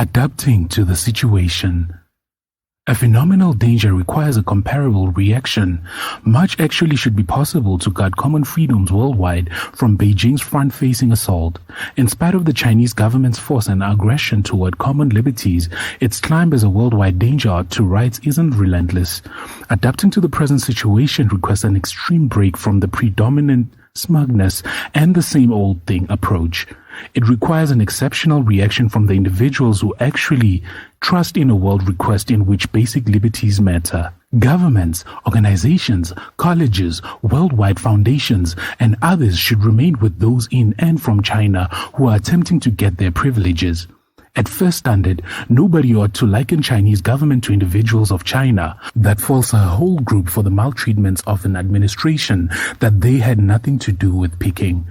Adapting to the situation. A phenomenal danger requires a comparable reaction. Much actually should be possible to guard common freedoms worldwide from Beijing's front-facing assault. In spite of the Chinese government's force and aggression toward common liberties, its climb as a worldwide danger to rights isn't relentless. Adapting to the present situation requires an extreme break from the predominant smugness and the same old thing approach. It requires an exceptional reaction from the individuals who actually trust in a world request in which basic liberties matter. Governments, organizations, colleges, worldwide foundations, and others should remain with those in and from China who are attempting to get their privileges. At first standard, nobody ought to liken Chinese government to individuals of China. That falls a whole group for the maltreatments of an administration that they had nothing to do with picking.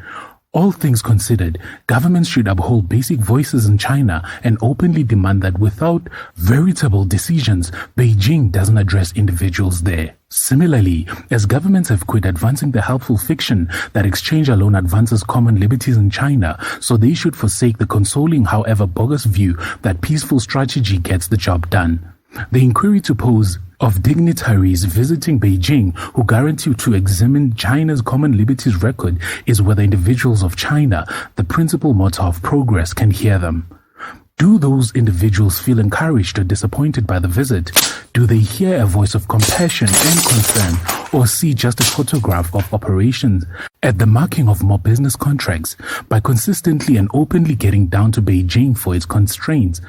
All things considered, governments should uphold basic voices in China and openly demand that without veritable decisions, Beijing doesn't address individuals there. Similarly, as governments have quit advancing the helpful fiction that exchange alone advances common liberties in China, so they should forsake the consoling, however bogus view that peaceful strategy gets the job done. The inquiry to pose of dignitaries visiting Beijing who guarantee to examine China's common liberties record is whether individuals of China, the principal motor of progress, can hear them. Do those individuals feel encouraged or disappointed by the visit? Do they hear a voice of compassion and concern, or see just a photograph of operations at the marking of more business contracts? By consistently and openly getting down to Beijing for its constraints,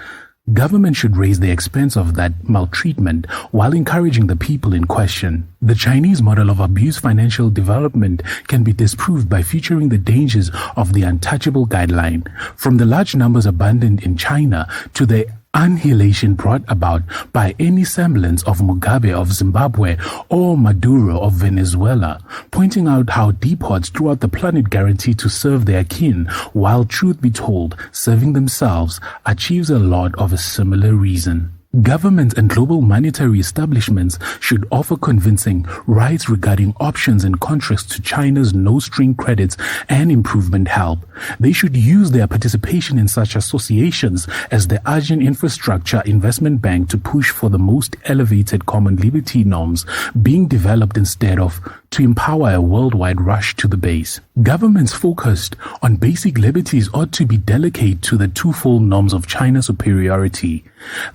government should raise the expense of that maltreatment while encouraging the people in question. The Chinese model of abused financial development can be disproved by featuring the dangers of the untouchable guideline. From the large numbers abandoned in China to the annihilation brought about by any semblance of Mugabe of Zimbabwe or Maduro of Venezuela, pointing out how depots throughout the planet guarantee to serve their kin, while truth be told, serving themselves achieves a lot of a similar reason. Governments and global monetary establishments should offer convincing rights regarding options in contrast to China's no-string credits and improvement help. They should use their participation in such associations as the Asian Infrastructure Investment Bank to push for the most elevated common liberty norms being developed instead of to empower a worldwide rush to the base. Governments focused on basic liberties ought to be delicate to the twofold norms of China's superiority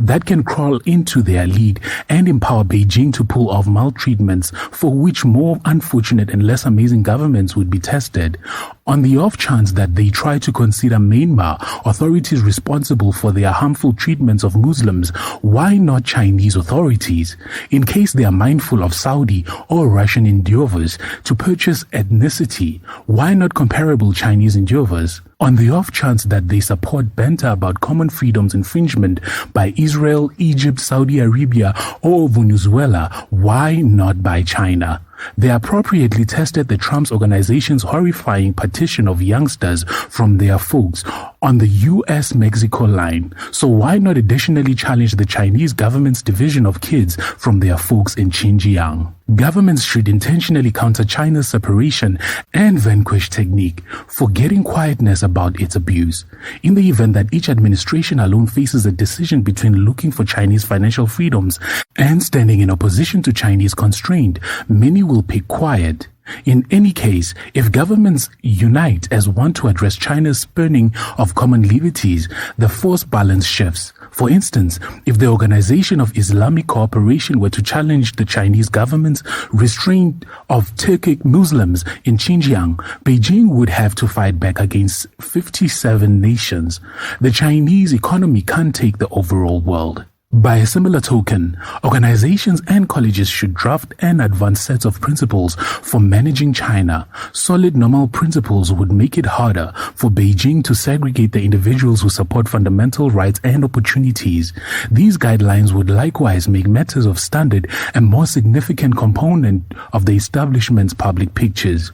that can crawl into their lead and empower Beijing to pull off maltreatments for which more unfortunate and less amazing governments would be tested. On the off chance that they try to consider Myanmar authorities responsible for their harmful treatments of Muslims, why not Chinese authorities? In case they are mindful of Saudi or Russian endeavors to purchase ethnicity, why not comparable Chinese endeavors? On the off chance that they support banter about common freedoms infringement by Israel, Egypt, Saudi Arabia, or Venezuela, why not by China? They appropriately tested the Trump's organization's horrifying partition of youngsters from their folks on the US-Mexico line. So why not additionally challenge the Chinese government's division of kids from their folks in Xinjiang? Governments should intentionally counter China's separation and vanquish technique, forgetting quietness about its abuse. In the event that each administration alone faces a decision between looking for Chinese financial freedoms and standing in opposition to Chinese constraint, many will pick quiet. In any case, if governments unite as one to address China's spurning of common liberties, the force balance shifts. For instance, if the Organization of Islamic Cooperation were to challenge the Chinese government's restraint of Turkic Muslims in Xinjiang, Beijing would have to fight back against 57 nations. The Chinese economy can't take the overall world. By a similar token, organizations and colleges should draft and advance sets of principles for managing China. Solid normal principles would make it harder for Beijing to segregate the individuals who support fundamental rights and opportunities. These guidelines would likewise make matters of standard a more significant component of the establishment's public pictures.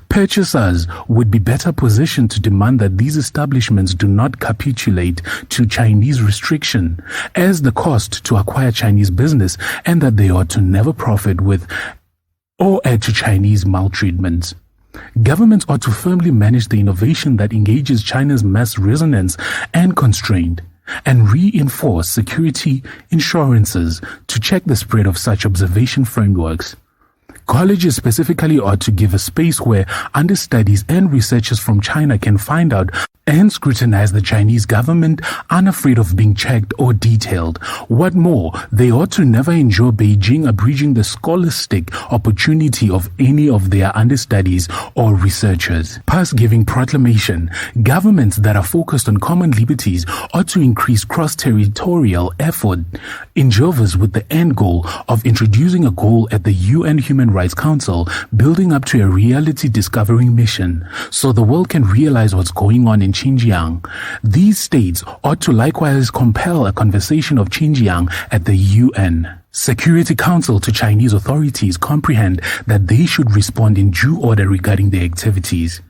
Purchasers would be better positioned to demand that these establishments do not capitulate to Chinese restriction as the cost to acquire Chinese business, and that they ought to never profit with or add to Chinese maltreatments. Governments ought to firmly manage the innovation that engages China's mass resonance and constraint. and reinforce security insurances to check the spread of such observation frameworks. Colleges specifically ought to give a space where understudies and researchers from China can find out and scrutinize the Chinese government unafraid of being checked or detailed. What more, they ought to never endure Beijing abridging the scholastic opportunity of any of their understudies or researchers. Pass-giving proclamation. Governments that are focused on common liberties ought to increase cross-territorial effort in endeavors with the end goal of introducing a goal at the UN Human Rights Council, building up to a reality discovering mission, so the world can realize what's going on in Xinjiang. These states ought to likewise compel a conversation of Xinjiang at the UN Security Council to Chinese authorities comprehend that they should respond in due order regarding their activities.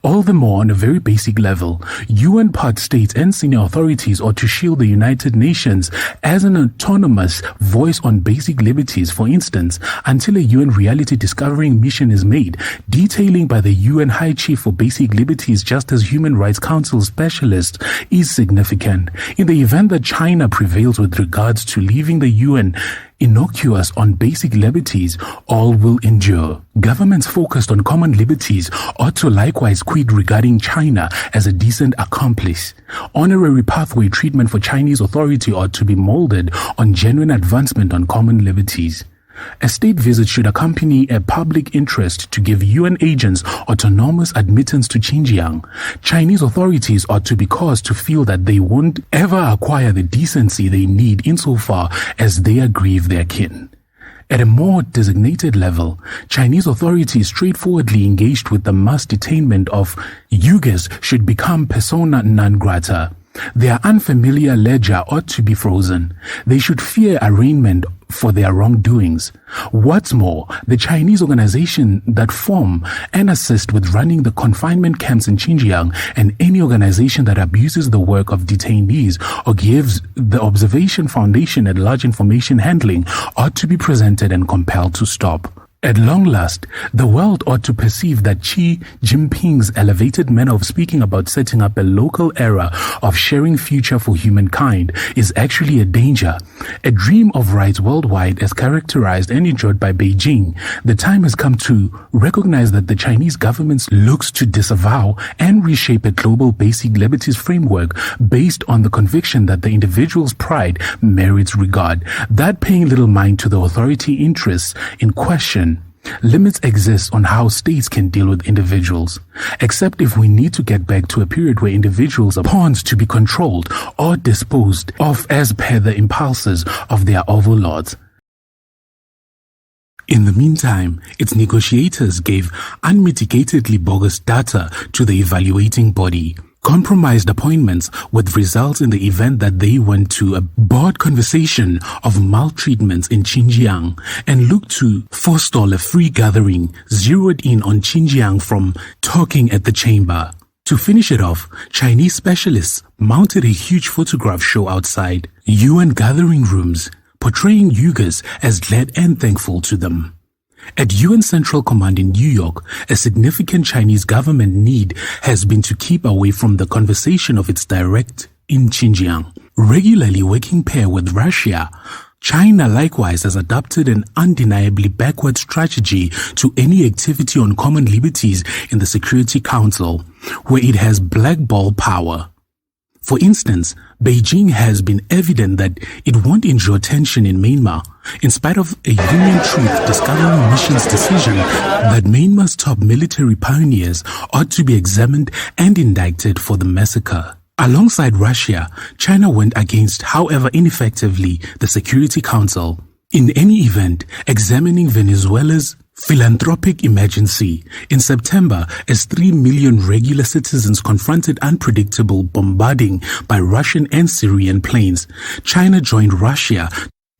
All the more on a very basic level, UN part states and senior authorities ought to shield the United Nations as an autonomous voice on basic liberties, for instance, until a UN reality discovering mission is made, detailing by the UN High Chief for Basic Liberties just as Human Rights Council specialist is significant. In the event that China prevails with regards to leaving the UN innocuous on basic liberties, all will endure. Governments focused on common liberties ought to likewise quid regarding China as a decent accomplice. Honorary pathway treatment for Chinese authority ought to be molded on genuine advancement on common liberties. A state visit should accompany a public interest to give UN agents autonomous admittance to Xinjiang. Chinese authorities ought to be caused to feel that they won't ever acquire the decency they need insofar as they aggrieve their kin. At a more designated level, Chinese authorities straightforwardly engaged with the mass detainment of Uyghurs should become persona non grata. Their unfamiliar ledger ought to be frozen. They should fear arraignment for their wrongdoings. What's more, the Chinese organization that form and assist with running the confinement camps in Xinjiang and any organization that abuses the work of detainees or gives the Observation Foundation at large information handling ought to be presented and compelled to stop. At long last, the world ought to perceive that Xi Jinping's elevated manner of speaking about setting up a local era of sharing future for humankind is actually a danger. A dream of rights worldwide as characterized and enjoyed by Beijing, the time has come to recognize that the Chinese government looks to disavow and reshape a global basic liberties framework based on the conviction that the individual's pride merits regard, that paying little mind to the authority interests in question. Limits exist on how states can deal with individuals, except if we need to get back to a period where individuals are pawns to be controlled or disposed of as per the impulses of their overlords. In the meantime, its negotiators gave unmitigatedly bogus data to the evaluating body, compromised appointments with results in the event that they went to a broad conversation of maltreatments in Xinjiang and looked to forestall a free gathering zeroed in on Xinjiang from talking at the chamber. To finish it off, Chinese specialists mounted a huge photograph show outside UN gathering rooms, portraying Uyghurs as glad and thankful to them. At UN Central Command in New York, a significant Chinese government need has been to keep away from the conversation of its direct in Xinjiang, regularly working pair with Russia. China likewise has adopted an undeniably backward strategy to any activity on common liberties in the Security Council, where it has blackball power. For instance, Beijing has been evident that it won't endure tension in Myanmar, in spite of a Union Truth Discovery Mission's decision that Myanmar's top military pioneers ought to be examined and indicted for the massacre. Alongside Russia, China went against, however ineffectively, the Security Council. In any event, examining Venezuela's philanthropic emergency in September as 3 million regular citizens confronted unpredictable bombarding by Russian and Syrian planes, China joined Russia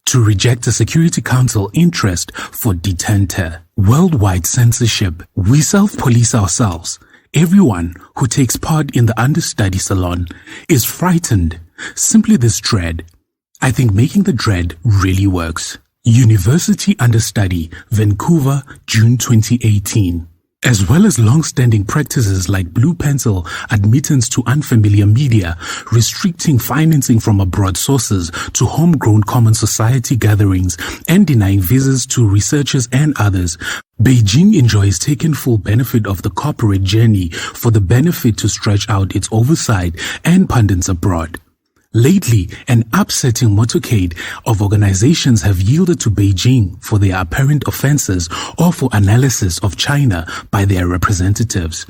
to reject the Security Council interest for detente. Worldwide censorship. We self-police ourselves. Everyone who takes part in the understudy salon is frightened. Simply this dread. I think making the dread really works. University Understudy, Vancouver, June 2018. as well as long-standing practices like blue pencil admittance to unfamiliar media, restricting financing from abroad sources to homegrown common society gatherings, and denying visas to researchers and others, Beijing enjoys taking full benefit of the corporate journey for the benefit to stretch out its oversight and pundits abroad. Lately, an upsetting motorcade of organizations have yielded to Beijing for their apparent offenses or for analysis of China by their representatives.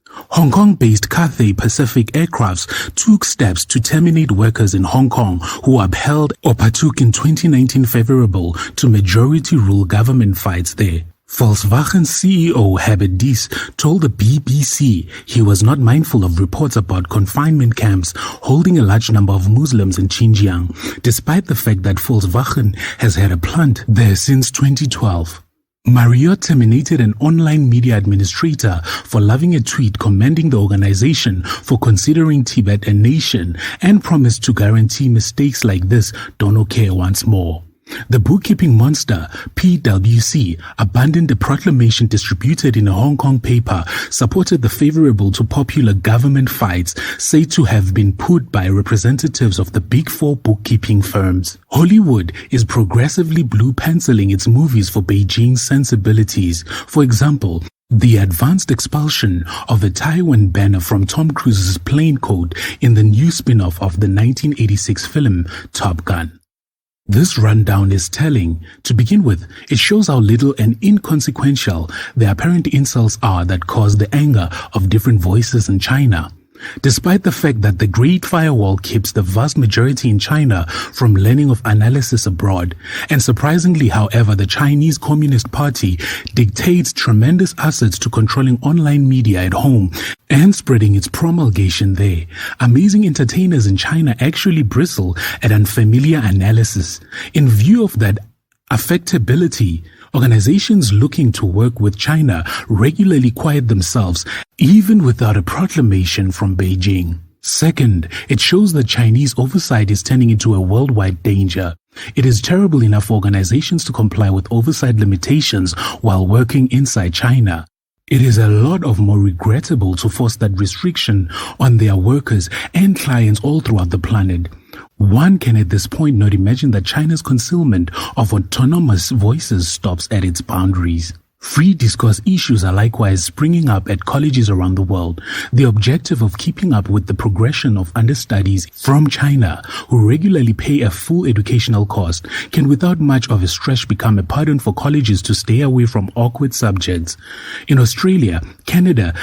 Hong Kong-based Cathay Pacific Aircrafts took steps to terminate workers in Hong Kong who upheld or partook in 2019 favorable to majority rule government fights there. Volkswagen CEO Herbert Diess told the BBC he was not mindful of reports about confinement camps holding a large number of Muslims in Xinjiang, despite the fact that Volkswagen has had a plant there since 2012. Marriott terminated an online media administrator for loving a tweet commending the organization for considering Tibet a nation and promised to guarantee mistakes like this don't occur once more. The bookkeeping monster, PwC, abandoned a proclamation distributed in a Hong Kong paper supported the favorable to popular government fights said to have been put by representatives of the big four bookkeeping firms. Hollywood is progressively blue penciling its movies for Beijing's sensibilities. For example, the advanced expulsion of the Taiwan banner from Tom Cruise's plane code in the new spin-off of the 1986 film Top Gun. This rundown is telling. To begin with, it shows how little and inconsequential the apparent insults are that cause the anger of different voices in China. Despite the fact that the Great Firewall keeps the vast majority in China from learning of analysis abroad, and surprisingly, however, the Chinese Communist Party dictates tremendous assets to controlling online media at home and spreading its promulgation there, amazing entertainers in China actually bristle at unfamiliar analysis. In view of that affectability, organizations looking to work with China regularly quiet themselves, even without a proclamation from Beijing. Second, it shows that Chinese oversight is turning into a worldwide danger. It is terrible enough for organizations to comply with oversight limitations while working inside China. It is a lot more regrettable to force that restriction on their workers and clients all throughout the planet. One can at this point not imagine that China's concealment of autonomous voices stops at its boundaries. Free discourse issues are likewise springing up at colleges around the world. The objective of keeping up with the progression of understudies from China, who regularly pay a full educational cost, can without much of a stretch become a pardon for colleges to stay away from awkward subjects. In Australia, Canada,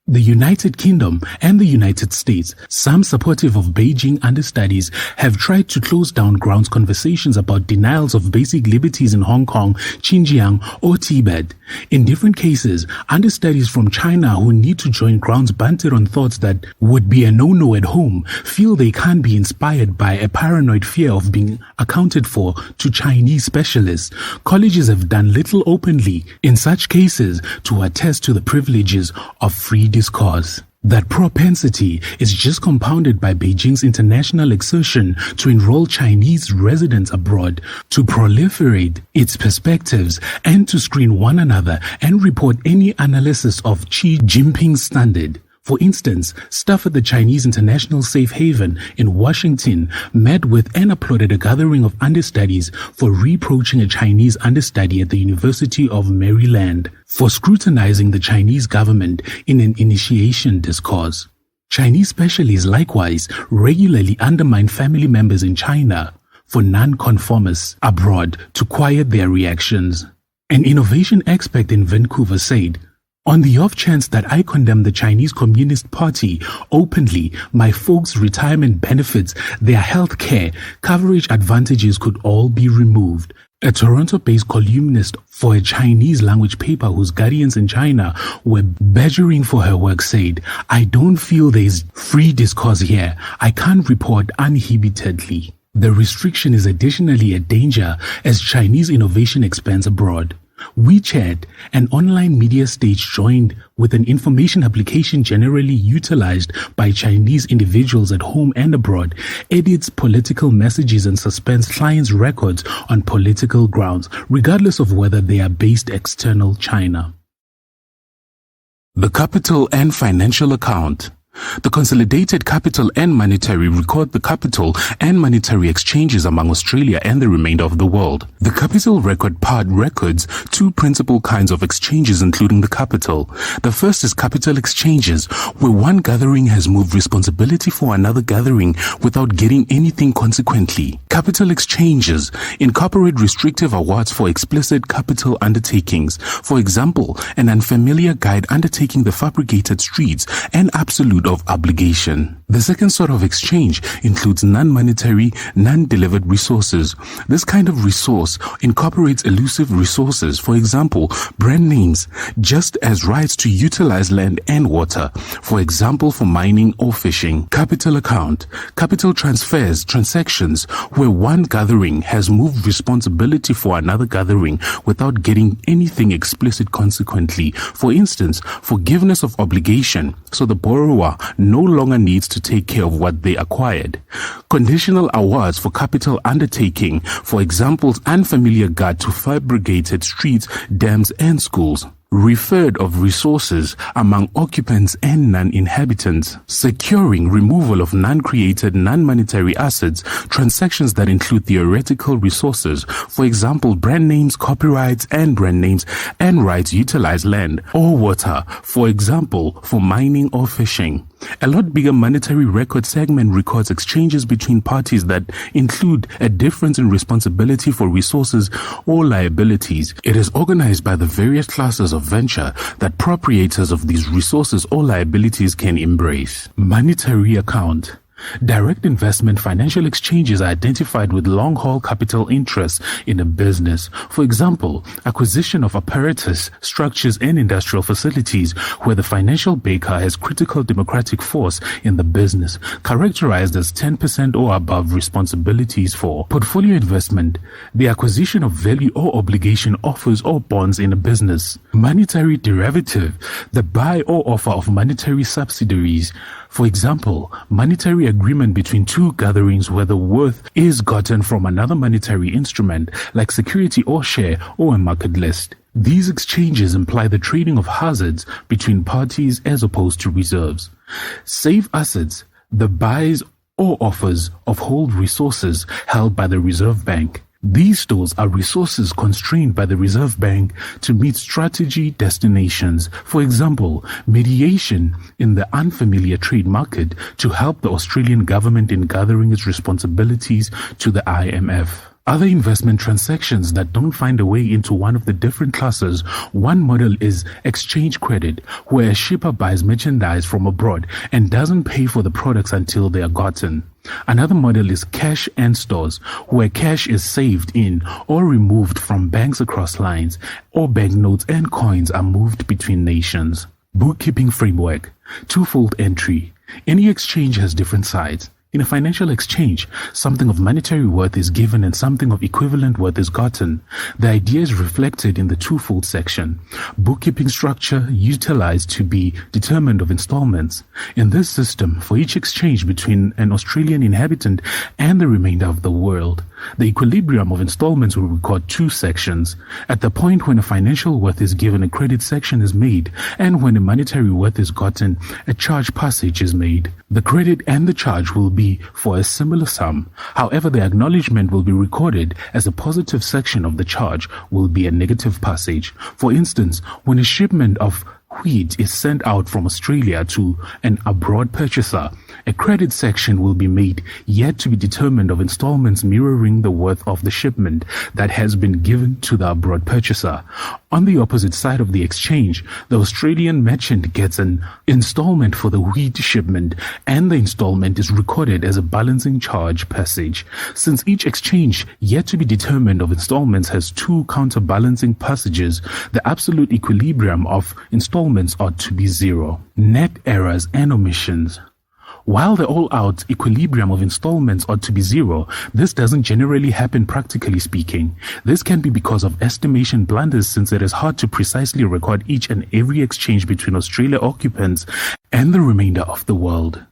the United Kingdom and the United States, some supportive of Beijing understudies have tried to close down grounds conversations about denials of basic liberties in Hong Kong, Xinjiang or Tibet. In different cases, understudies from China who need to join grounds banter on thoughts that would be a no-no at home feel they can't be inspired by a paranoid fear of being accounted for to Chinese specialists. Colleges have done little openly in such cases to attest to the privileges of free discourse. That propensity is just compounded by Beijing's international exertion to enroll Chinese residents abroad, to proliferate its perspectives, and to screen one another and report any analysis of Xi Jinping's standard. For instance, staff at the Chinese International Safe Haven in Washington met with and applauded a gathering of understudies for reproaching a Chinese understudy at the University of Maryland for scrutinizing the Chinese government in an initiation discourse. Chinese specialists likewise regularly undermine family members in China for non-conformists abroad to quiet their reactions. An innovation expert in Vancouver said, "On the off chance that I condemn the Chinese Communist Party openly, my folks' retirement benefits, their health care, coverage advantages could all be removed." A Toronto-based columnist for a Chinese-language paper whose guardians in China were badgering for her work said, "I don't feel there's free discourse here. I can't report uninhibitedly." The restriction is additionally a danger as Chinese innovation expands abroad. WeChat, an online media stage joined with an information application generally utilized by Chinese individuals at home and abroad, edits political messages and suspends clients' records on political grounds, regardless of whether they are based external China. The capital and financial account. The consolidated capital and monetary record the capital and monetary exchanges among Australia and the remainder of the world. The capital record part records two principal kinds of exchanges including the capital. The first is capital exchanges, where one gathering has moved responsibility for another gathering without getting anything consequently. Capital exchanges incorporate restrictive awards for explicit capital undertakings. For example, an unfamiliar guide undertaking the fabricated streets and absolute of obligation. The second sort of exchange includes non-monetary, non-delivered resources. This kind of resource incorporates elusive resources, for example, brand names, just as rights to utilize land and water, for example, for mining or fishing. Capital account. Capital transfers, transactions, where one gathering has moved responsibility for another gathering without getting anything explicit consequently. For instance, forgiveness of obligation, so the borrower no longer needs to take care of what they acquired. Conditional awards for capital undertaking, for example, unfamiliar guide to fabricated streets, dams and schools. Referred of resources among occupants and non-inhabitants, securing removal of non-created non-monetary assets, transactions that include theoretical resources, for example, brand names, copyrights and brand names, and rights utilize land or water, for example, for mining or fishing. A lot bigger monetary record segment records exchanges between parties that include a difference in responsibility for resources or liabilities. It is organized by the various classes of venture that proprietors of these resources or liabilities can embrace. Monetary account. Direct investment financial exchanges are identified with long-haul capital interests in a business. For example, acquisition of apparatus, structures and industrial facilities where the financial backer has critical democratic force in the business, characterized as 10% or above responsibilities for. Portfolio investment, the acquisition of value or obligation offers or bonds in a business. Monetary derivative, the buy or offer of monetary subsidiaries. For example, monetary agreement between two gatherings where the worth is gotten from another monetary instrument like security or share or a market list. These exchanges imply the trading of hazards between parties as opposed to reserves. Safe assets, the buys or offers of hold resources held by the Reserve Bank. These stores are resources constrained by the Reserve Bank to meet strategy destinations. For example, mediation in the unfamiliar trade market to help the Australian government in gathering its responsibilities to the IMF. Other investment transactions that don't find a way into one of the different classes. One model is exchange credit, where a shipper buys merchandise from abroad and doesn't pay for the products until they are gotten. Another model is cash and stores, where cash is saved in or removed from banks across lines, or banknotes and coins are moved between nations. Bookkeeping framework. Twofold entry. Any exchange has different sides. In a financial exchange, something of monetary worth is given and something of equivalent worth is gotten. The idea is reflected in the twofold section. Bookkeeping structure utilized to be determined of installments. In this system, for each exchange between an Australian inhabitant and the remainder of the world, the equilibrium of installments will record two sections. At the point when a financial worth is given, a credit section is made, and when a monetary worth is gotten, a charge passage is made. The credit and the charge will be for a similar sum. However, the acknowledgement will be recorded as a positive section of the charge will be a negative passage. For instance, when a shipment of wheat is sent out from Australia to an abroad purchaser, a credit section will be made, yet to be determined, of installments mirroring the worth of the shipment that has been given to the abroad purchaser. On the opposite side of the exchange, the Australian merchant gets an installment for the wheat shipment, and the installment is recorded as a balancing charge passage. Since each exchange yet to be determined of installments has two counterbalancing passages, the absolute equilibrium of installments ought to be zero. Net errors and omissions. While the all-out equilibrium of installments ought to be zero, this doesn't generally happen practically speaking. This can be because of estimation blunders, since it is hard to precisely record each and every exchange between Australia occupants and the remainder of the world.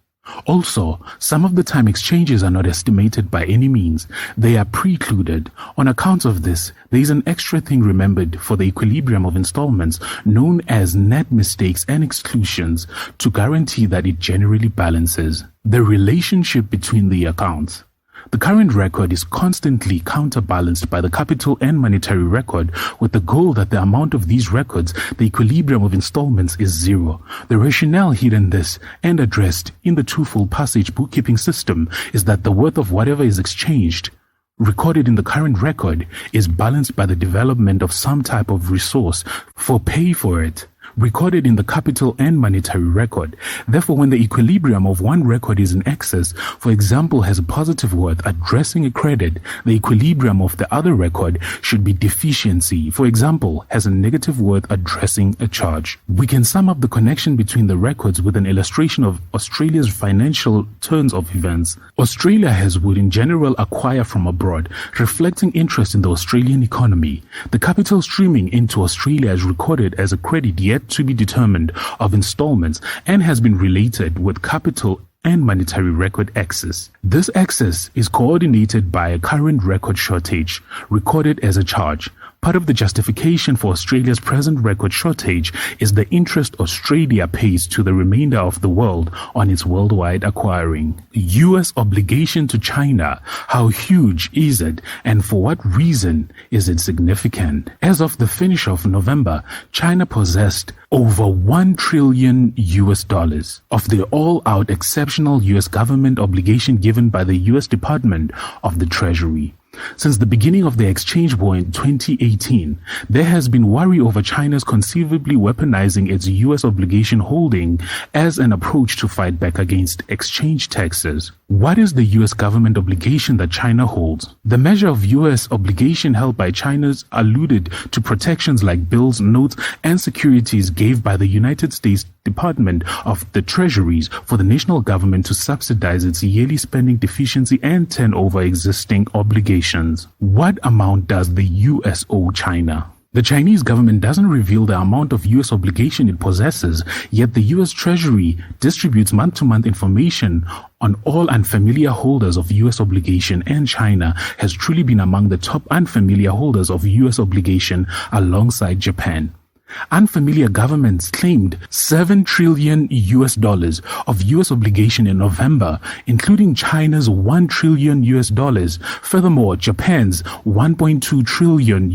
Also, some of the time exchanges are not estimated by any means. They are precluded. On account of this, there is an extra thing remembered for the equilibrium of installments known as net mistakes and exclusions to guarantee that it generally balances the relationship between the accounts. The current record is constantly counterbalanced by the capital and monetary record with the goal that the amount of these records, the equilibrium of installments, is zero. The rationale hidden this and addressed in the twofold passage bookkeeping system is that the worth of whatever is exchanged recorded in the current record is balanced by the development of some type of resource for pay for it, recorded in the capital and monetary record. Therefore, when the equilibrium of one record is in excess, for example, has a positive worth addressing a credit, the equilibrium of the other record should be deficiency, for example, has a negative worth addressing a charge. We can sum up the connection between the records with an illustration of Australia's financial turns of events. Australia would in general acquire from abroad, reflecting interest in the Australian economy. The capital streaming into Australia is recorded as a credit yet to be determined of installments and has been related with capital and monetary record excess. This excess is coordinated by a current record shortage, recorded as a charge. Part of the justification for Australia's present record shortage is the interest Australia pays to the remainder of the world on its worldwide acquiring. US obligation to China. How huge is it, and for what reason is it significant? As of the finish of November, China possessed over $1 trillion of the all-out exceptional US government obligation given by the US Department of the Treasury. Since the beginning of the exchange war in 2018, there has been worry over China's conceivably weaponizing its US obligation holding as an approach to fight back against exchange taxes. What is the US government obligation that China holds? The measure of US obligation held by China's alluded to protections like bills, notes, and securities gave by the United States Department of the Treasuries for the national government to subsidize its yearly spending deficiency and turn over existing obligations. What amount does the US owe China? The Chinese government doesn't reveal the amount of US obligation it possesses, yet the US Treasury distributes month-to-month information on all unfamiliar holders of US obligation, and China has truly been among the top unfamiliar holders of US obligation alongside Japan. Unfamiliar governments claimed $7 trillion of US obligation in November, including China's $1 trillion. Furthermore, Japan's $1.2 trillion.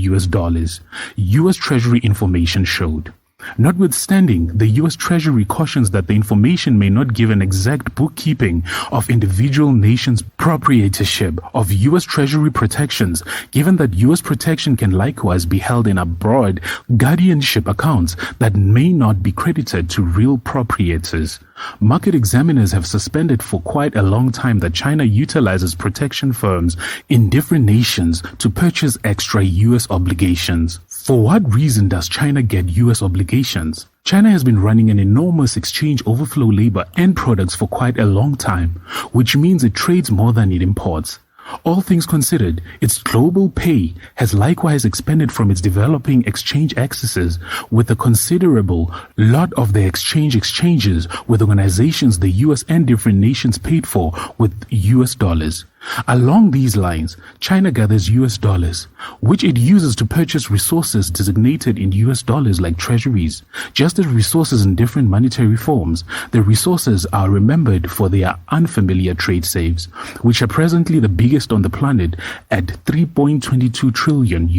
US Treasury information showed. Notwithstanding, the US Treasury cautions that the information may not give an exact bookkeeping of individual nations' proprietorship of US Treasury protections, given that US protection can likewise be held in abroad guardianship accounts that may not be credited to real proprietors. Market examiners have suspended for quite a long time that China utilizes protection firms in different nations to purchase extra US obligations. For what reason does China get US obligations? China has been running an enormous exchange overflow labor and products for quite a long time, which means it trades more than it imports. All things considered, its global pay has likewise expanded from its developing exchange excesses, with a considerable lot of the exchanges with organizations the US and different nations paid for with US dollars. Along these lines, China gathers US dollars, which it uses to purchase resources designated in US dollars like treasuries. Just as resources in different monetary forms, the resources are remembered for their unfamiliar trade saves, which are presently the biggest on the planet at $3.22 trillion.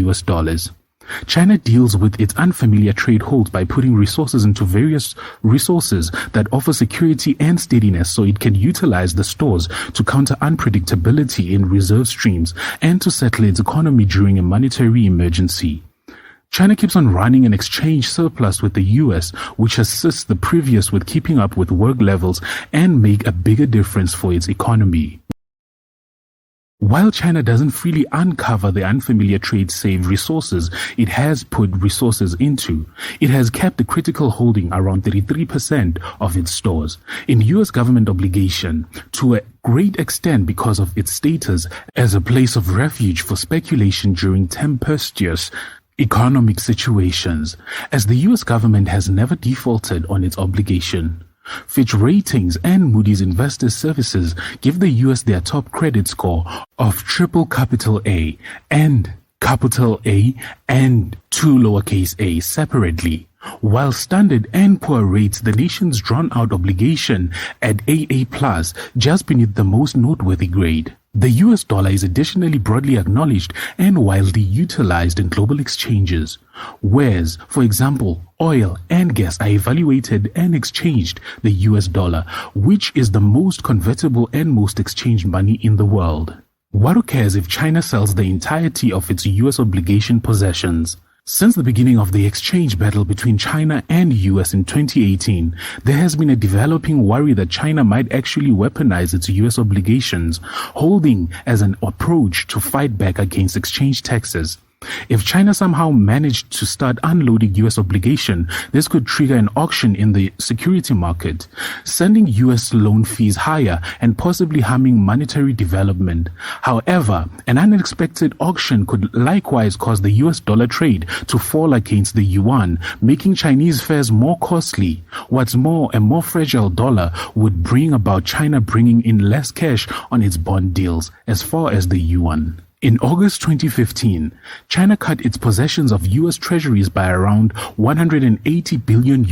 China deals with its unfamiliar trade holds by putting resources into various resources that offer security and steadiness so it can utilize the stores to counter unpredictability in reserve streams and to settle its economy during a monetary emergency. China keeps on running an exchange surplus with the US, which assists the previous with keeping up with work levels and make a bigger difference for its economy. While China doesn't freely uncover the unfamiliar trade save resources it has put resources into, it has kept the critical holding around 33% of its stores in US government obligation, to a great extent because of its status as a place of refuge for speculation during tempestuous economic situations, as the US government has never defaulted on its obligation. Fitch Ratings and Moody's Investors Services give the US their top credit score of AAA and capital A and 2 lowercase a separately, while Standard & Poor rates the nation's drawn-out obligation at AA+, just beneath the most noteworthy grade. The US dollar is additionally broadly acknowledged and widely utilized in global exchanges, whereas, for example, oil and gas are evaluated and exchanged the US dollar, which is the most convertible and most exchanged money in the world. What cares if China sells the entirety of its US obligation possessions? Since the beginning of the exchange battle between China and US in 2018, there has been a developing worry that China might actually weaponize its US obligations, holding as an approach to fight back against exchange taxes. If China somehow managed to start unloading US obligation, this could trigger an auction in the security market, sending US loan fees higher and possibly harming monetary development. However, an unexpected auction could likewise cause the US dollar trade to fall against the yuan, making Chinese fares more costly. What's more, a more fragile dollar would bring about China bringing in less cash on its bond deals as far as the yuan. In August 2015, China cut its possessions of US treasuries by around $180 billion,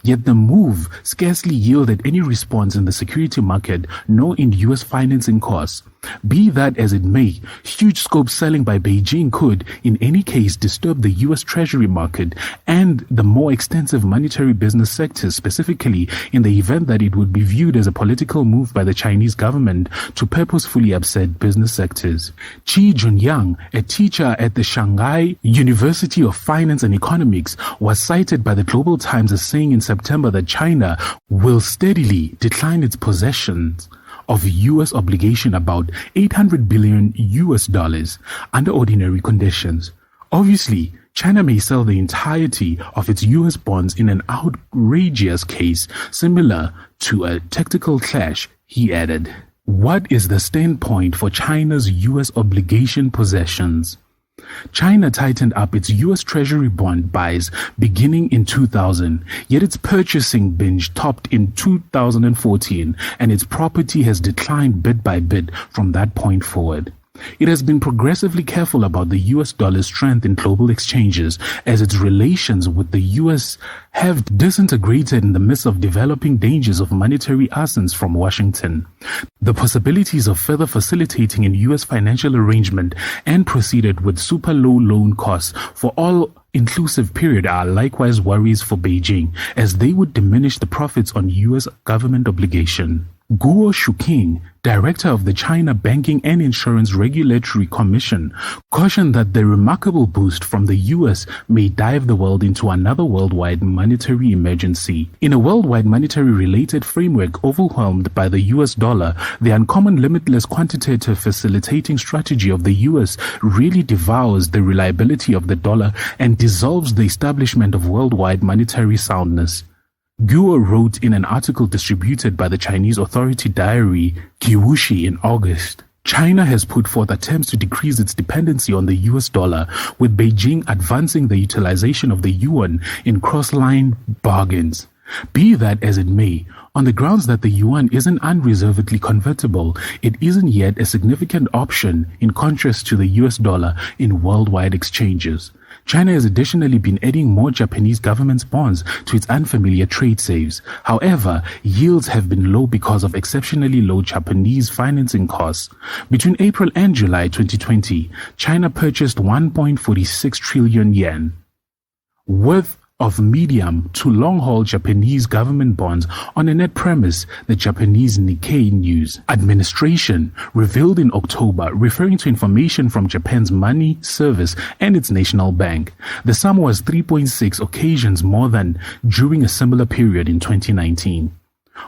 yet the move scarcely yielded any response in the security market nor in US financing costs. Be that as it may, huge scope selling by Beijing could, in any case, disturb the US Treasury market and the more extensive monetary business sectors, specifically in the event that it would be viewed as a political move by the Chinese government to purposefully upset business sectors. Qi Junyang, a teacher at the Shanghai University of Finance and Economics, was cited by the Global Times as saying in September that China will steadily decline its possessions of US obligation about $800 billion under ordinary conditions. Obviously, China may sell the entirety of its US bonds in an outrageous case similar to a tactical clash, he added. What is the standpoint for China's US obligation possessions? China tightened up its US Treasury bond buys beginning in 2000, yet its purchasing binge topped in 2014, and its property has declined bit by bit from that point forward. It has been progressively careful about the US dollar's strength in global exchanges as its relations with the US have disintegrated in the midst of developing dangers of monetary absence from Washington. The possibilities of further facilitating in US financial arrangement and proceeded with super low loan costs for all inclusive period are likewise worries for Beijing, as they would diminish the profits on US government obligation. Guo Shuqing, director of the China Banking and Insurance Regulatory Commission, cautioned that the remarkable boost from the US may dive the world into another worldwide monetary emergency. In a worldwide monetary-related framework overwhelmed by the US dollar, the uncommon limitless quantitative facilitating strategy of the US really devours the reliability of the dollar and dissolves the establishment of worldwide monetary soundness. Guo wrote in an article distributed by the Chinese authority diary Qiwushi in August. China has put forth attempts to decrease its dependency on the US dollar, with Beijing advancing the utilization of the yuan in cross-line bargains. Be that as it may, on the grounds that the yuan isn't unreservedly convertible, it isn't yet a significant option in contrast to the US dollar in worldwide exchanges. China has additionally been adding more Japanese government's bonds to its unfamiliar trade saves. However, yields have been low because of exceptionally low Japanese financing costs. Between April and July 2020, China purchased 1.46 trillion yen worth of medium to long-haul Japanese government bonds on a net premise, the Japanese Nikkei News Administration revealed in October, referring to information from Japan's money service and its national bank. The sum was 3.6 occasions more than during a similar period in 2019.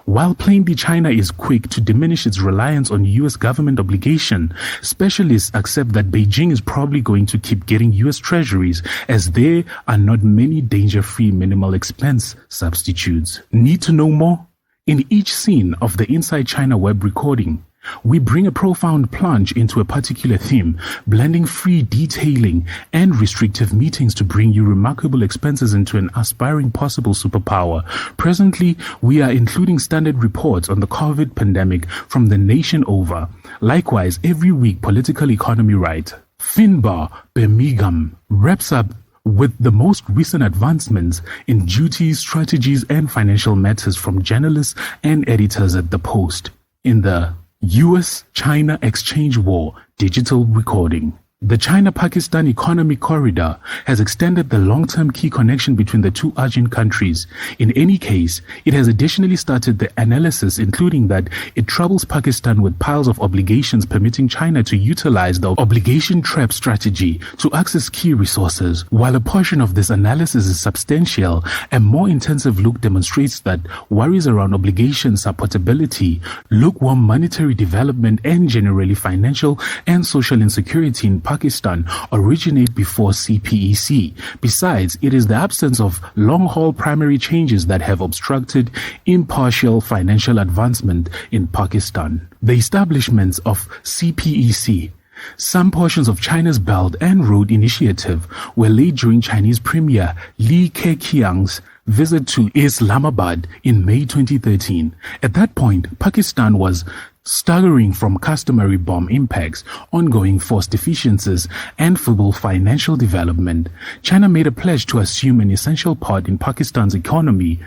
While plainly China is quick to diminish its reliance on US government obligation, specialists accept that Beijing is probably going to keep getting US treasuries, as there are not many danger-free minimal expense substitutes. Need to know more? In each scene of the Inside China web recording, We bring a profound plunge into a particular theme, blending free detailing and restrictive meetings to bring you remarkable expenses into an aspiring possible superpower. Presently, we are including standard reports on the COVID pandemic from the nation over. Likewise, every week, Political Economy Right, Finbar, Birmingham, wraps up with the most recent advancements in duties, strategies, and financial matters from journalists and editors at The Post. In the US-China Exchange War Digital Recording. The China-Pakistan Economic Corridor has extended the long-term key connection between the two Asian countries. In any case, it has additionally started the analysis, including that it troubles Pakistan with piles of obligations permitting China to utilize the obligation trap strategy to access key resources. While a portion of this analysis is substantial, a more intensive look demonstrates that worries around obligation supportability, lukewarm monetary development, and generally financial and social insecurity in Pakistan originate before CPEC. Besides, it is the absence of long-haul primary changes that have obstructed impartial financial advancement in Pakistan. The establishments of CPEC. Some portions of China's Belt and Road Initiative were laid during Chinese Premier Li Keqiang's visit to Islamabad in May 2013. At that point, Pakistan was staggering from customary bomb impacts, ongoing force deficiencies, and feeble financial development. China made a pledge to assume an essential part in Pakistan's economy,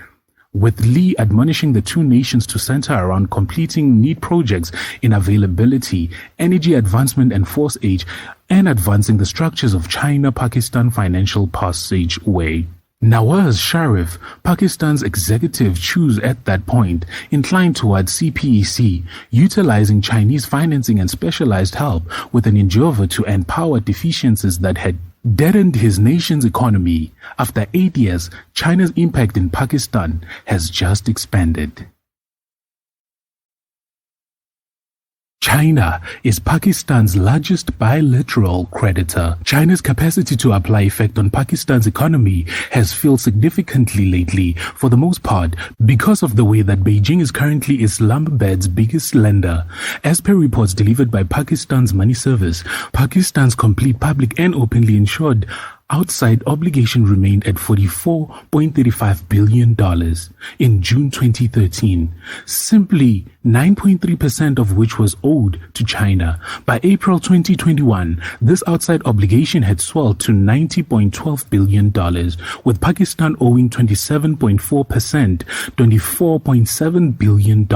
with Li admonishing the two nations to center around completing neat projects in availability, energy advancement and force age, and advancing the structures of China-Pakistan financial passageway. Nawaz Sharif, Pakistan's executive, chose at that point, inclined towards CPEC, utilizing Chinese financing and specialized help with an endeavor to empower deficiencies that had deadened his nation's economy. After 8 years, China's impact in Pakistan has just expanded. China is Pakistan's largest bilateral creditor. China's capacity to apply effect on Pakistan's economy has failed significantly lately, for the most part, because of the way that Beijing is currently Islamabad's biggest lender. As per reports delivered by Pakistan's money service, Pakistan's complete public and openly insured outside obligation remained at $44.35 billion in June 2013, simply 9.3% of which was owed to China. By April 2021, this outside obligation had swelled to $90.12 billion, with Pakistan owing 27.4%, $24.7 billion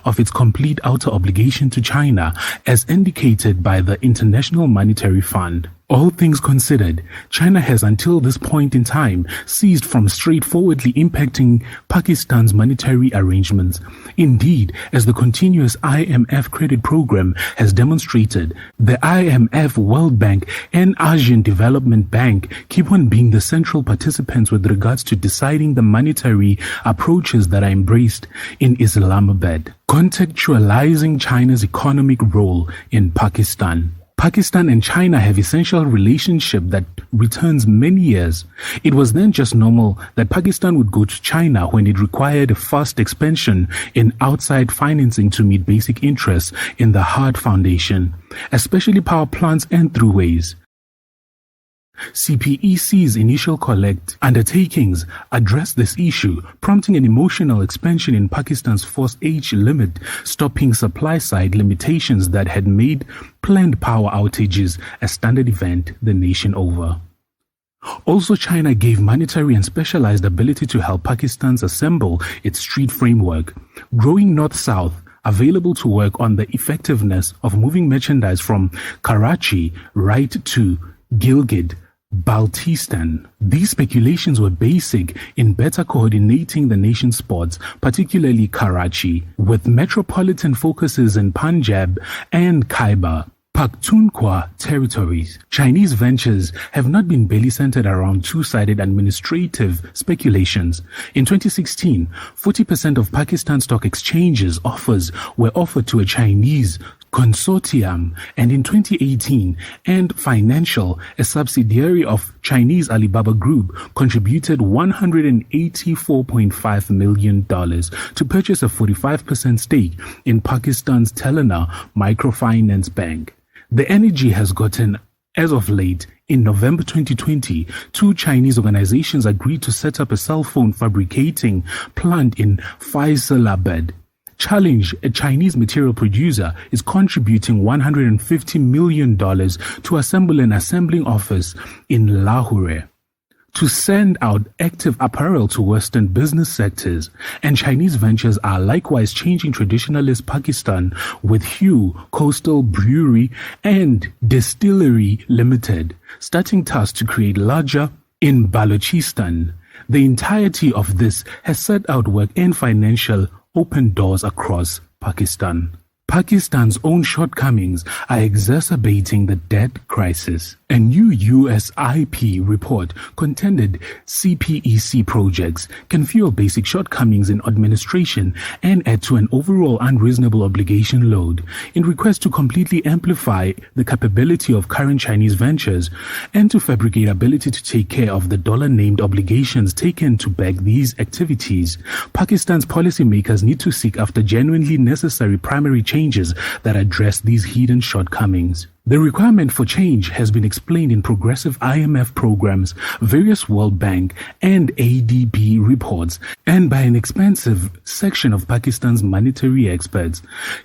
of its complete outer obligation to China, as indicated by the International Monetary Fund. All things considered, China has until this point in time ceased from straightforwardly impacting Pakistan's monetary arrangements. Indeed, as the continuous IMF credit program has demonstrated, the IMF, World Bank, and Asian Development Bank keep on being the central participants with regards to deciding the monetary approaches that are embraced in Islamabad, contextualizing China's economic role in Pakistan. Pakistan and China have essential relationship that returns many years. It was then just normal that Pakistan would go to China when it required a fast expansion in outside financing to meet basic interests in the hard foundation, especially power plants and throughways. CPEC's initial collect undertakings addressed this issue, prompting an emotional expansion in Pakistan's force age limit, stopping supply-side limitations that had made planned power outages a standard event the nation over. Also, China gave monetary and specialized ability to help Pakistan assemble its street framework, growing north-south, available to work on the effectiveness of moving merchandise from Karachi right to Gilgit, Baltistan. These speculations were basic in better coordinating the nation's ports, particularly Karachi, with metropolitan focuses in Punjab and Khyber Pakhtunkhwa territories. Chinese ventures have not been barely centered around two-sided administrative speculations. In 2016, 40% of Pakistan Stock Exchange's offers were offered to a Chinese Consortium, and in 2018, Ant Financial, a subsidiary of Chinese Alibaba Group, contributed $184.5 million to purchase a 45% stake in Pakistan's Telena Microfinance Bank. The energy has gotten, as of late, in November 2020, two Chinese organizations agreed to set up a cell phone fabricating plant in Faisalabad. Challenge, a Chinese material producer, is contributing $150 million to assemble an assembling office in Lahore to send out active apparel to Western business sectors, and Chinese ventures are likewise changing traditionalist Pakistan with Hue Coastal Brewery and Distillery Limited, starting tasks to create larger in Balochistan. The entirety of this has set out work and financial open doors across Pakistan. Pakistan's own shortcomings are exacerbating the debt crisis. A new USIP report contended CPEC projects can fuel basic shortcomings in administration and add to an overall unreasonable obligation load. In request to completely amplify the capability of current Chinese ventures and to fabricate ability to take care of the dollar-named obligations taken to back these activities, Pakistan's policymakers need to seek after genuinely necessary primary changes that address these hidden shortcomings. The requirement for change has been explained in progressive IMF programs, various World Bank and ADB reports, and by an expansive section of Pakistan's monetary experts.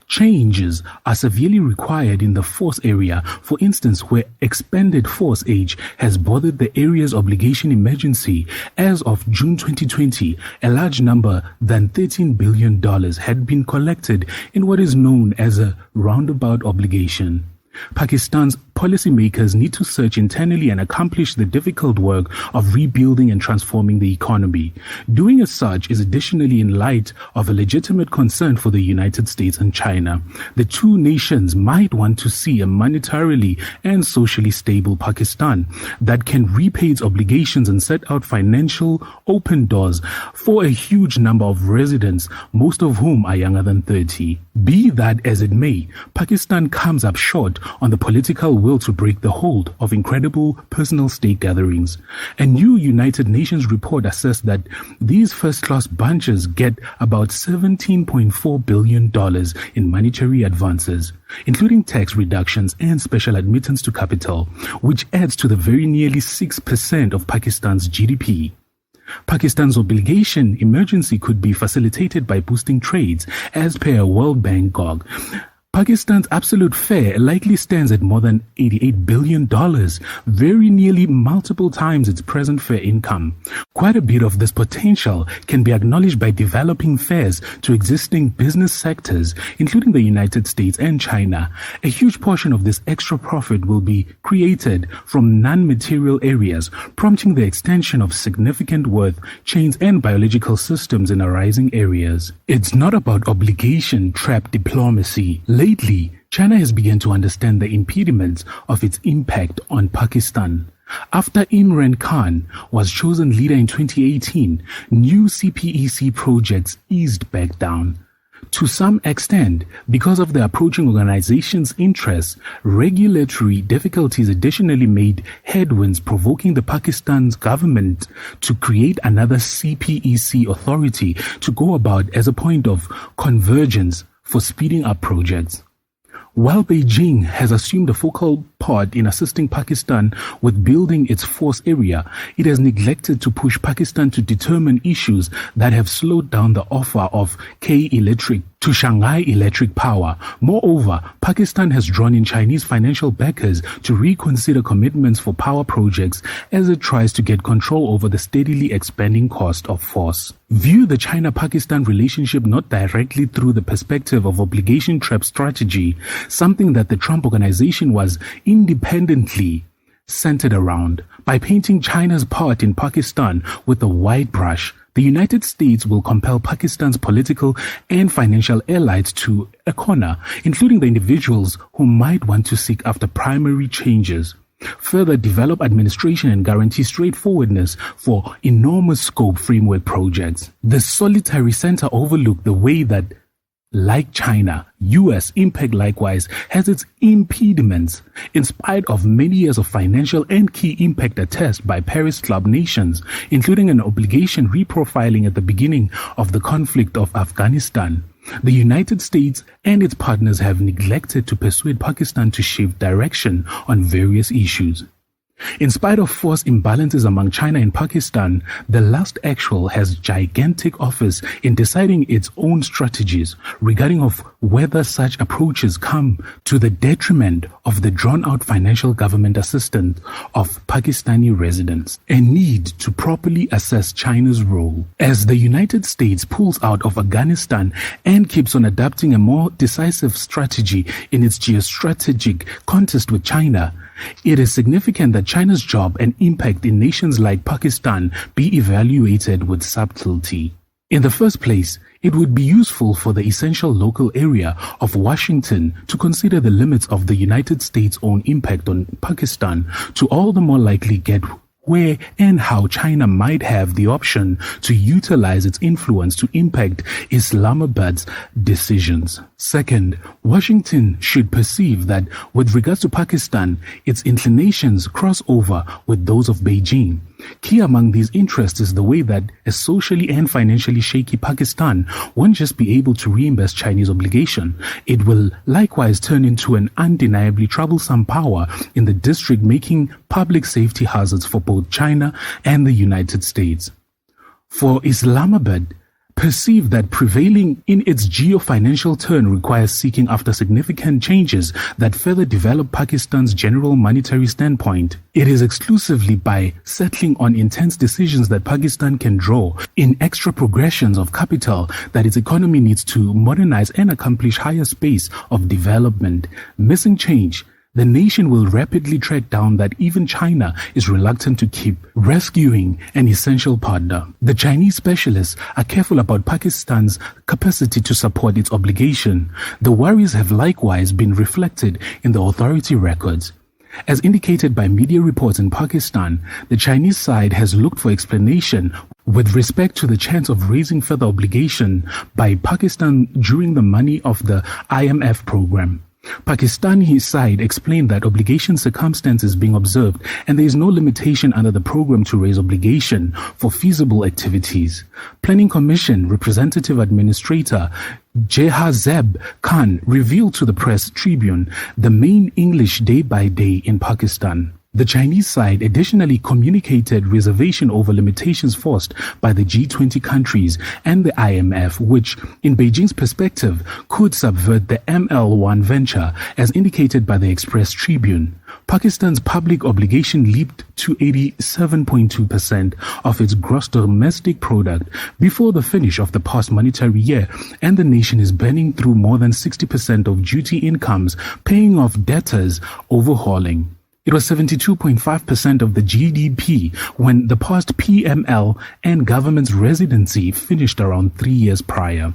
Changes are severely required in the force area, for instance, where expended force age has bothered the area's obligation emergency. As of June 2020, a large number than $13 billion had been collected in what is known as a roundabout obligation. Pakistan's policymakers need to search internally and accomplish the difficult work of rebuilding and transforming the economy. Doing as such is additionally in light of a legitimate concern for the United States and China. The two nations might want to see a monetarily and socially stable Pakistan that can repay its obligations and set out financial open doors for a huge number of residents, most of whom are younger than 30. Be that as it may, Pakistan comes up short on the political will to break the hold of incredible personal stake gatherings. A new United Nations report assessed that these first-class bunches get about $17.4 billion in monetary advances, including tax reductions and special admittance to capital, which adds to the very nearly 6% of Pakistan's GDP. Pakistan's obligation emergency could be facilitated by boosting trades, as per a World Bank GOG. Pakistan's absolute fare likely stands at more than $88 billion, very nearly multiple times its present fare income. Quite a bit of this potential can be acknowledged by developing fares to existing business sectors, including the United States and China. A huge portion of this extra profit will be created from non-material areas, prompting the extension of significant worth chains and biological systems in arising areas. It's not about obligation trap diplomacy. Lately, China has begun to understand the impediments of its impact on Pakistan. After Imran Khan was chosen leader in 2018, new CPEC projects eased back down. To some extent, because of the approaching organization's interests, regulatory difficulties additionally made headwinds, provoking the Pakistan's government to create another CPEC authority to go about as a point of convergence for speeding up projects. While Beijing has assumed a focal part in assisting Pakistan with building its force area, it has neglected to push Pakistan to determine issues that have slowed down the offer of K Electric to Shanghai Electric Power. Moreover, Pakistan has drawn in Chinese financial backers to reconsider commitments for power projects as it tries to get control over the steadily expanding cost of force. View the China-Pakistan relationship not directly through the perspective of obligation trap strategy, something that the Trump Organization was independently centered around. By painting China's part in Pakistan with a wide brush, the United States will compel Pakistan's political and financial allies to a corner, including the individuals who might want to seek after primary changes. Further develop administration and guarantee straightforwardness for enormous scope framework projects. The solitary center overlooked the way that Like China, US impact likewise has its impediments. In spite of many years of financial and key impact attested by Paris Club nations, including an obligation reprofiling at the beginning of the conflict of Afghanistan, the United States and its partners have neglected to persuade Pakistan to shift direction on various issues. In spite of force imbalances among China and Pakistan, the last actual has gigantic office in deciding its own strategies regarding of whether such approaches come to the detriment of the drawn-out financial government assistance of Pakistani residents, and need to properly assess China's role. As the United States pulls out of Afghanistan and keeps on adopting a more decisive strategy in its geostrategic contest with China, it is significant that China's job and impact in nations like Pakistan be evaluated with subtlety. In the first place, it would be useful for the essential local area of Washington to consider the limits of the United States' own impact on Pakistan, to all the more likely get where and how China might have the option to utilize its influence to impact Islamabad's decisions. Second, Washington should perceive that with regards to Pakistan, its inclinations cross over with those of Beijing. Key among these interests is the way that a socially and financially shaky Pakistan won't just be able to reimburse Chinese obligation, it will likewise turn into an undeniably troublesome power in the district, making public safety hazards for both China and the United States. For Islamabad, perceive that prevailing in its geo-financial turn requires seeking after significant changes that further develop Pakistan's general monetary standpoint. It is exclusively by settling on intense decisions that Pakistan can draw in extra progressions of capital that its economy needs to modernize and accomplish higher pace of development. Missing change, the nation will rapidly track down that even China is reluctant to keep rescuing an essential partner. The Chinese specialists are careful about Pakistan's capacity to support its obligation. The worries have likewise been reflected in the authority records. As indicated by media reports in Pakistan, the Chinese side has looked for explanation with respect to the chance of raising further obligation by Pakistan during the money of the IMF program. Pakistani side explained that obligation circumstances being observed and there is no limitation under the program to raise obligation for feasible activities. Planning Commission Representative Administrator Jehazeb Khan revealed to the Press Tribune, the main English day by day in Pakistan. The Chinese side additionally communicated reservation over limitations forced by the G20 countries and the IMF, which, in Beijing's perspective, could subvert the ML1 venture, as indicated by the Express Tribune. Pakistan's public obligation leaped to 87.2% of its gross domestic product before the finish of the past monetary year, and the nation is burning through more than 60% of duty incomes, paying off debtors overhauling. It was 72.5% of the GDP when the past PML and government's residency finished around 3 years prior.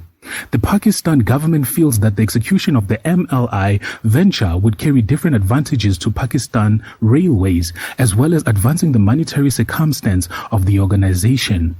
The Pakistan government feels that the execution of the MLI venture would carry different advantages to Pakistan Railways, as well as advancing the monetary circumstance of the organization.